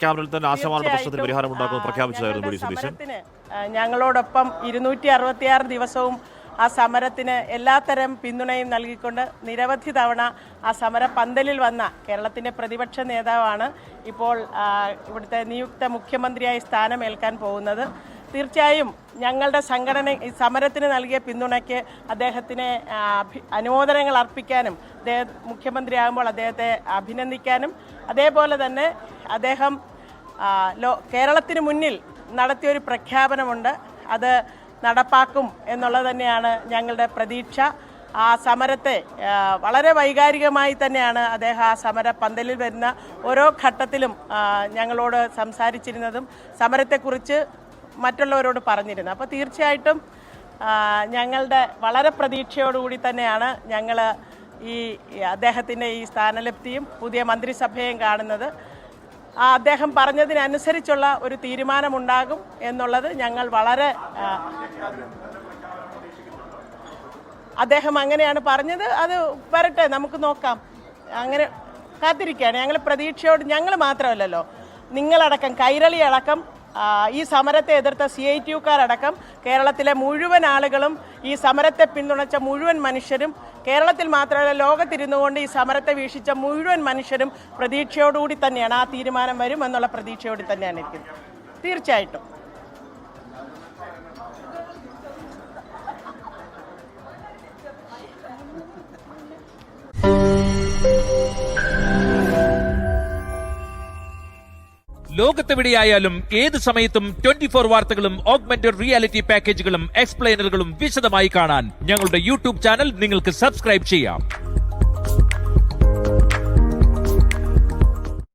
ക്യാബിനറ്റിൽ തന്നെ ആശമാന പ്രശ്നത്തിന് പരിഹാരം ഉണ്ടാക്കുമെന്ന് പ്രഖ്യാപിച്ചതായിരുന്നു വി. ഡി. സതീശൻ. ഞങ്ങളോടൊപ്പം 266 ദിവസവും ആ സമരത്തിന് എല്ലാത്തരം പിന്തുണയും നൽകിക്കൊണ്ട് നിരവധി തവണ ആ സമര പന്തലിൽ വന്ന കേരളത്തിൻ്റെ പ്രതിപക്ഷ നേതാവാണ് ഇപ്പോൾ ഇവിടുത്തെ നിയുക്ത മുഖ്യമന്ത്രിയായി സ്ഥാനമേൽക്കാൻ പോകുന്നത്. തീർച്ചയായും ഞങ്ങളുടെ സംഘടന ഈ സമരത്തിന് നൽകിയ പിന്തുണയ്ക്ക് അദ്ദേഹത്തിന് അനുമോദനങ്ങൾ അർപ്പിക്കാനും മുഖ്യമന്ത്രിയാകുമ്പോൾ അദ്ദേഹത്തെ അഭിനന്ദിക്കാനും അതേപോലെ തന്നെ അദ്ദേഹം കേരളത്തിന് മുന്നിൽ നടത്തിയൊരു പ്രഖ്യാപനമുണ്ട്, അത് നടപ്പാക്കും എന്നുള്ളത് തന്നെയാണ് ഞങ്ങളുടെ പ്രതീക്ഷ. ആ സമരത്തെ വളരെ വൈകാരികമായി തന്നെയാണ് അദ്ദേഹം ആ സമര പന്തലിൽ വരുന്ന ഓരോ ഘട്ടത്തിലും ഞങ്ങളോട് സംസാരിച്ചിരുന്നതും സമരത്തെക്കുറിച്ച് മറ്റുള്ളവരോട് പറഞ്ഞിരുന്നത്. അപ്പോൾ തീർച്ചയായിട്ടും ഞങ്ങളുടെ വളരെ പ്രതീക്ഷയോടുകൂടി തന്നെയാണ് ഞങ്ങൾ ഈ അദ്ദേഹത്തിൻ്റെ ഈ സ്ഥാനലബ്ധിയും പുതിയ മന്ത്രിസഭയും കാണുന്നത്. അദ്ദേഹം പറഞ്ഞതിനനുസരിച്ചുള്ള ഒരു തീരുമാനമുണ്ടാകും എന്നുള്ളത് ഞങ്ങൾ വളരെ അദ്ദേഹം അങ്ങനെയാണ് പറഞ്ഞത്. അത് വരട്ടെ, നമുക്ക് നോക്കാം. അങ്ങനെ കാത്തിരിക്കുകയാണ് ഞങ്ങൾ പ്രതീക്ഷയോട്. ഞങ്ങൾ മാത്രമല്ലല്ലോ, നിങ്ങളടക്കം, കൈരളി അടക്കം, ഈ സമരത്തെ എതിർത്ത CITUക്കാരടക്കം കേരളത്തിലെ മുഴുവൻ ആളുകളും, ഈ സമരത്തെ പിന്തുണച്ച മുഴുവൻ മനുഷ്യരും, കേരളത്തിൽ മാത്രമല്ല ലോകത്തിരുന്നുകൊണ്ട് ഈ സമരത്തെ വീക്ഷിച്ച മുഴുവൻ മനുഷ്യരും പ്രതീക്ഷയോടുകൂടി തന്നെയാണ് ആ തീരുമാനം വരും എന്നുള്ള പ്രതീക്ഷയോടെ തന്നെയാണ് ഇരിക്കുന്നത്. തീർച്ചയായിട്ടും ലോകത്തെവിടെയായാലും ഏത് സമയത്തും 24 വാർത്തകളും ഓഗ്മെന്റഡ് റിയാലിറ്റി പാക്കേജുകളും എക്സ്പ്ലെയിനറുകളും വിശദമായി കാണാൻ ഞങ്ങളുടെ YouTube ചാനൽ നിങ്ങൾക്ക് സബ്സ്ക്രൈബ് ചെയ്യാം.